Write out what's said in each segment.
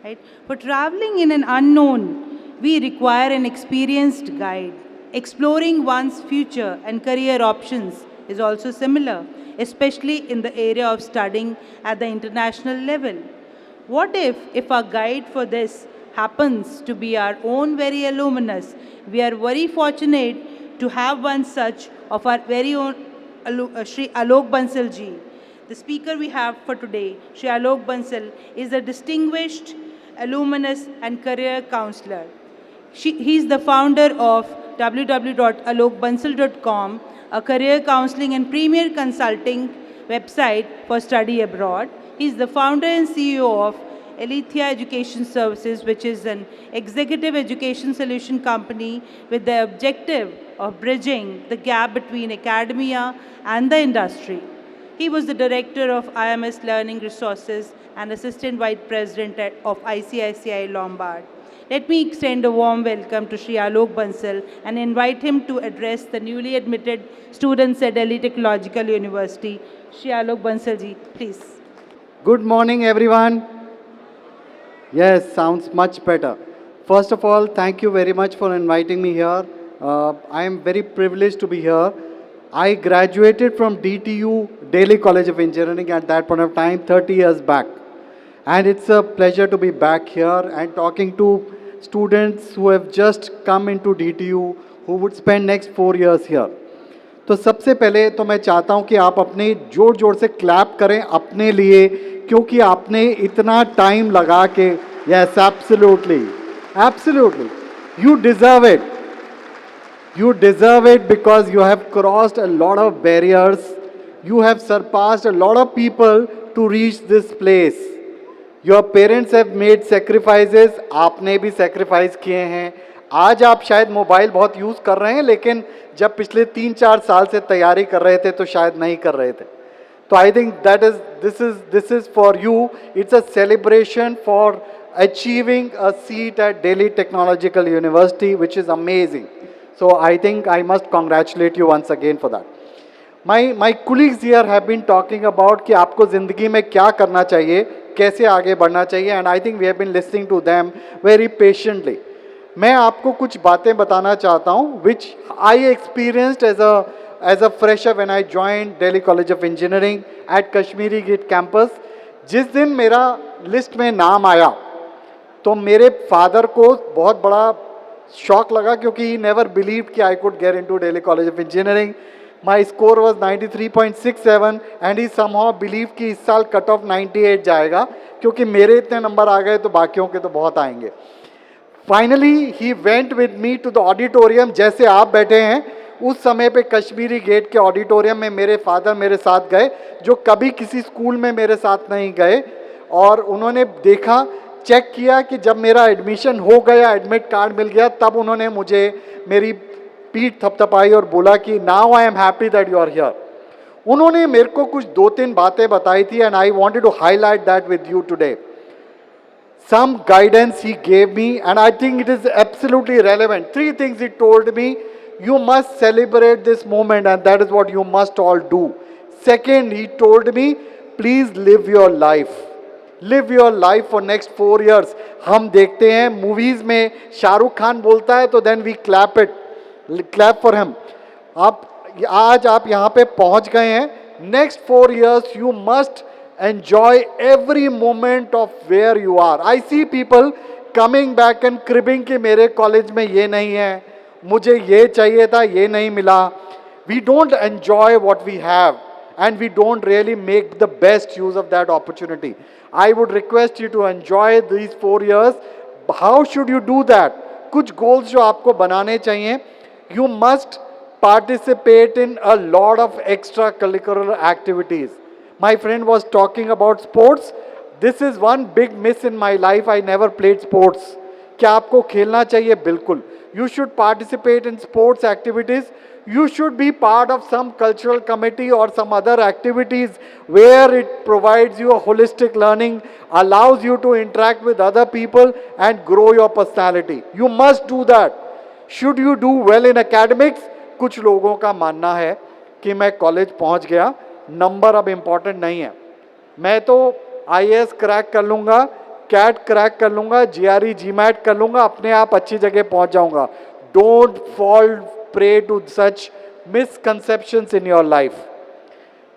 right? For traveling in an unknown, we require an experienced guide. Exploring one's future and career options is also similar, especially in the area of studying at the international level. What if our guide for this happens to be our own very alumnus? We are very fortunate to have one such of our very own Shri Alok Bansal ji. The speaker we have for today, Shri Alok Bansal, is a distinguished alumnus and career counselor. He is the founder of www.alokbansal.com, a career counseling and premier consulting website for study abroad. He is the founder and CEO of Alethea Education Services, which is an executive education solution company with the objective of bridging the gap between academia and the industry. He was the director of IMS Learning Resources and assistant vice president of ICICI Lombard. Let me extend a warm welcome to Shri Alok Bansal and invite him to address the newly admitted students at Delhi Technological University. Shri Alok Bansal ji, please. Good morning, everyone. Yes, sounds much better. First of all, thank you very much for inviting me here. I am very privileged to be here. I graduated from DTU, Delhi College of Engineering, at that point of time, 30 years back. And it's a pleasure to be back here and talking to students who have just come into DTU, who would spend next 4 years here. तो सबसे पहले तो मैं चाहता हूं कि आप अपने जोर जोर से क्लैप करें अपने लिए, क्योंकि आपने इतना टाइम लगा के, yes absolutely, absolutely, you deserve it. You deserve it because you have crossed a lot of barriers. You have surpassed a lot of people to reach this place. Your parents have made sacrifices. आपने भी sacrifice किए हैं. आज आप शायद mobile बहुत use कर रहे हैं, लेकिन जब पिछले 3-4 साल से तैयारी कर रहे थे तो शायद नहीं कर रहे थे. तो I think this is for you. It's a celebration for achieving a seat at Delhi Technological University, which is amazing. So I think I must congratulate you once again for that. My colleagues here have been talking about कि आपको ज़िंदगी में क्या करना चाहिए, कैसे आगे बढ़ना चाहिए, and I think we have been listening to them very patiently. मैं आपको कुछ बातें बताना चाहता हूँ which I experienced as a fresher when I joined Delhi College of Engineering at Kashmiri Gate campus. जिस दिन मेरा लिस्ट में नाम आया तो मेरे फादर को बहुत बड़ा शॉक लगा, क्योंकि ही नेवर बिलीव कि I could get into Delhi college of engineering. My score was 93.67 and he somehow believe कि इस साल कट ऑफ 98 जाएगा, क्योंकि मेरे इतने नंबर आ गए तो बाकियों के तो बहुत आएंगे. Finally he went with me to the auditorium. जैसे आप बैठे हैं उस समय पे कश्मीरी गेट के ऑडिटोरियम में मेरे फादर मेरे साथ गए, जो कभी किसी स्कूल में मेरे साथ नहीं गए, और उन्होंने देखा, चेक किया कि जब मेरा एडमिशन हो गया, एडमिट कार्ड मिल गया, तब उन्होंने मुझे मेरी पीठ थपथपाई और बोला कि now I am happy that you are here. उन्होंने मेरे को कुछ 2-3 बातें बताई थी and I wanted to highlight that with you today. Some guidance he gave me, and I think it is absolutely relevant. 3 things he told me. You must celebrate this moment, and that is what you must all do. Second, he told me, please live your life. Live your life for next 4 years. हम देखते हैं movies में शाहरुख खान बोलता है तो then we clap for him. आज आप यहाँ पे पहुँच गए हैं. Next 4 years you must enjoy every moment of where you are. I see people coming back and cribbing कि मेरे कॉलेज में ये नहीं है, मुझे ये चाहिए था, ये नहीं मिला. We don't enjoy what we have and we don't really make the best use of that opportunity. I would request you to enjoy these 4 years. How should you do that? कुछ goals जो आपको बनाने चाहिए. You must participate in a lot of extracurricular activities. My friend was talking about sports. This is one big miss in my life. I never played sports. क्या आपको खेलना चाहिए? बिल्कुल. You should participate in sports activities. You should be part of some cultural committee or some other activities where it provides you a holistic learning, allows you to interact with other people and grow your personality. You must do that. Should you do well in academics? कुछ लोगों का मानना है कि मैं college पहुंच गया, number अब इम्पॉर्टेंट नहीं है, मैं तो IAS क्रैक कर लूँगा, कैट क्रैक कर लूंगा, GRE GMAT कर लूंगा, अपने आप अच्छी जगह पहुंच जाऊंगा. Don't fall prey to such misconceptions in your life.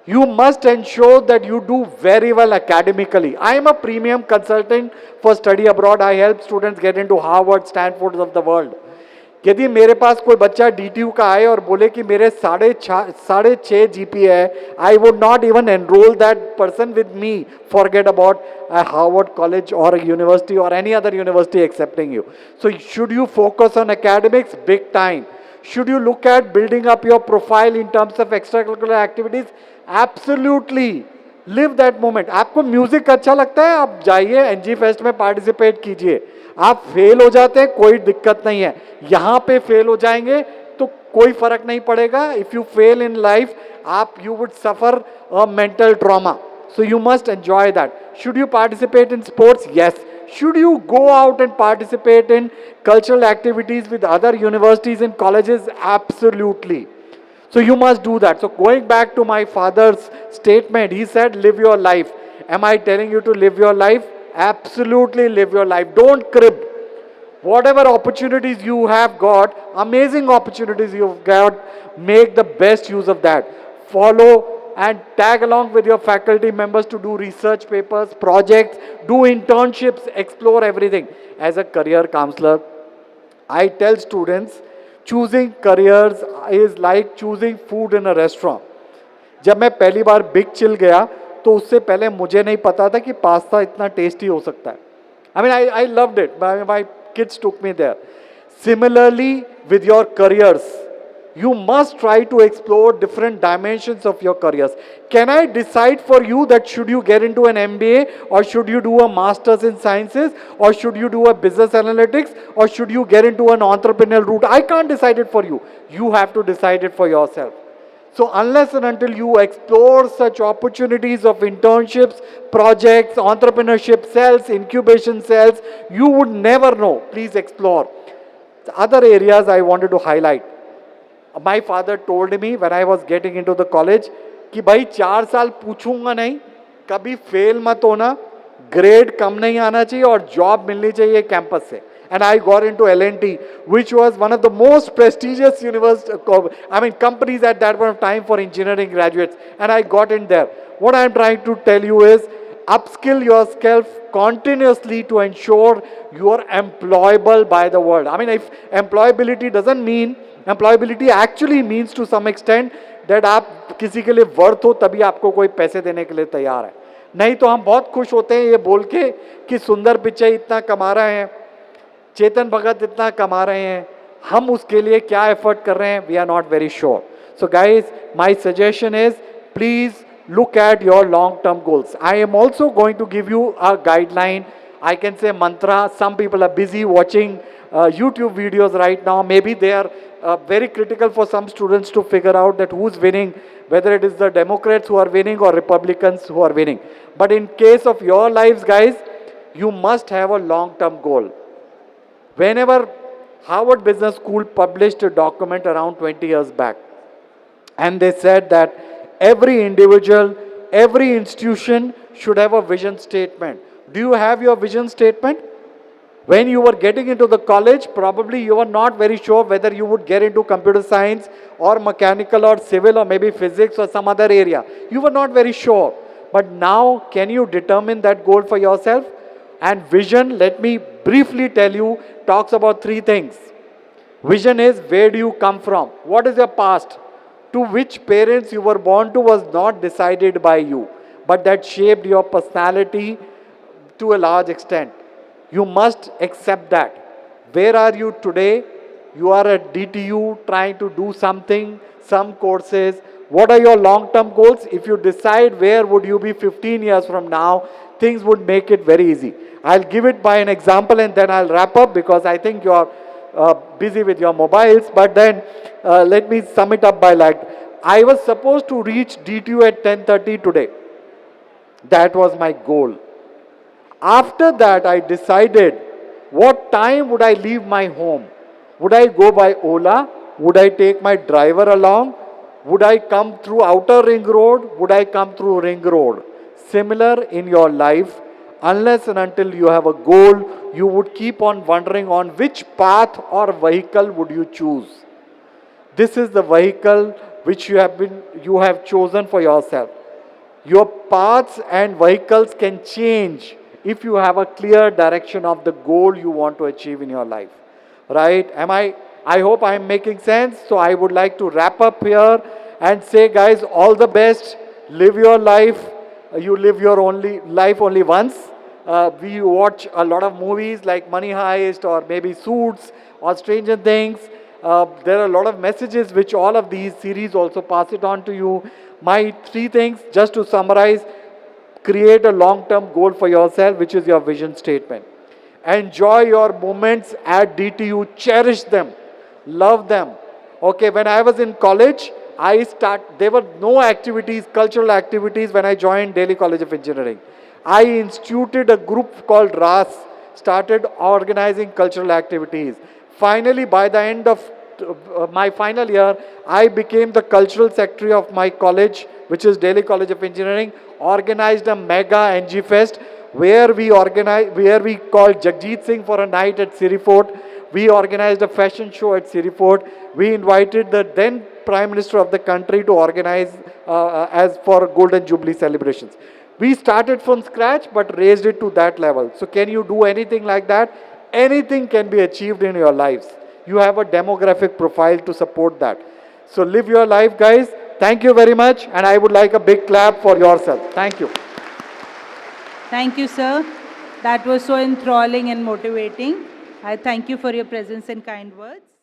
You must ensure that you do very well academically. I am a premium consultant for study abroad. I help students get into Harvard, Stanford of the world. यदि मेरे पास कोई बच्चा DTU का आए और बोले कि मेरे 6.5 GPA है, I would not even enroll that person with me. Forget about a Harvard college or a university or any other university accepting you. So should you focus on academics? Big time. Should you look at building up your profile in terms of extracurricular activities? Absolutely. Live that moment. आपको music अच्छा लगता है, आप जाइए NG fest में participate कीजिए. आप fail हो जाते हैं, कोई दिक्कत नहीं है. यहाँ पे फेल हो जाएंगे तो कोई फर्क नहीं पड़ेगा. If you fail in life, आप you would suffer a mental trauma. So you must enjoy that. Should you participate in sports? Yes. Should you go out and participate in cultural activities with other universities and colleges? Absolutely. So you must do that. So going back to my father's statement, he said, live your life. Am I telling you to live your life? Absolutely live your life. Don't crib. Whatever opportunities you have got, amazing opportunities you've got, make the best use of that. Follow and tag along with your faculty members to do research papers, projects, do internships, explore everything. As a career counselor, I tell students, choosing careers is like choosing food in a restaurant. जब मैं पहली बार big chill गया तो उससे पहले मुझे नहीं पता था कि पास्ता इतना टेस्टी हो सकता है. I mean, I loved it. My kids took me there. Similarly, with your careers, you must try to explore different dimensions of your careers. Can I decide for you that should you get into an MBA or should you do a master's in sciences or should you do a business analytics or should you get into an entrepreneurial route? I can't decide it for you. You have to decide it for yourself. So unless and until you explore such opportunities of internships, projects, entrepreneurship cells, incubation cells, you would never know. Please explore. The other areas I wanted to highlight. My father told me when I was getting into the college कि भाई 4 साल पूछूंगा नहीं, कभी fail मत होना, grade कम नहीं आना चाहिए और जॉब मिलनी चाहिए कैंपस से. And I got into L&T, which was one of the most prestigious companies at that point of time for engineering graduates. And I got in there. What I'm trying to tell you is, upskill yourself continuously to ensure you are employable by the world. I mean, if employability doesn't mean, employability actually means to some extent that आप किसी के लिए worth हो तभी आपको कोई पैसे देने के लिए तैयार है. नहीं तो हम बहुत खुश होते हैं ये बोल के कि सुंदर पिच्चई इतना कमा रहे हैं, चेतन भगत इतना कमा रहे हैं, हम उसके लिए क्या एफर्ट कर रहे हैं, we are not very sure. So guys, my suggestion is please look at your long-term goals. I am also going to give you a guideline. I can say mantra. Some people are busy watching YouTube videos right now. Maybe they are very critical for some students to figure out that who's winning, whether it is the Democrats who are winning or Republicans who are winning. But in case of your lives, guys, you must have a long-term goal. Whenever Harvard Business School published a document around 20 years back, and they said that every individual, every institution should have a vision statement. Do you have your vision statement? When you were getting into the college, probably you were not very sure whether you would get into computer science or mechanical or civil or maybe physics or some other area. You were not very sure. But now, can you determine that goal for yourself? And vision, let me briefly tell you, talks about 3 things. Vision is, where do you come from? What is your past? To which parents you were born to was not decided by you, but that shaped your personality to a large extent. You must accept that. Where are you today? You are at DTU trying to do something, some courses. What are your long-term goals? If you decide where would you be 15 years from now, things would make it very easy. I'll give it by an example and then I'll wrap up because I think you are busy with your mobiles. But then let me sum it up by like, I was supposed to reach DTU at 10:30 today. That was my goal. After that, I decided what time would I leave my home. Would I go by Ola? Would I take my driver along? Would I come through outer ring road? Would I come through ring road? Similar in your life, unless and until you have a goal, you would keep on wondering on which path or vehicle would you choose. This is the vehicle which you have chosen for yourself. Your paths and vehicles can change if you have a clear direction of the goal you want to achieve in your life. Right? I hope I am making sense. So I would like to wrap up here and say, guys, all the best. Live your life. You live your life only once. We watch a lot of movies like Money Heist or maybe Suits or Stranger Things. There are a lot of messages which all of these series also pass it on to you. My 3 things, just to summarize: create a long-term goal for yourself, which is your vision statement. Enjoy your moments at DTU, cherish them, love them. Okay, when I was in college, there were no activities, cultural activities when I joined Delhi College of Engineering. I instituted a group called RAS, started organizing cultural activities. Finally, by the end of my final year, I became the cultural secretary of my college, which is Delhi College of Engineering, organized a mega NG Fest where we called Jagjit Singh for a night at Siri Fort. We organized a fashion show at Siri Fort. We invited the then Prime Minister of the country to organize as for Golden Jubilee celebrations. We started from scratch but raised it to that level. So can you do anything like that? Anything can be achieved in your lives. You have a demographic profile to support that. So live your life, guys. Thank you very much, and I would like a big clap for yourself. Thank you. Thank you, sir. That was so enthralling and motivating. I thank you for your presence and kind words.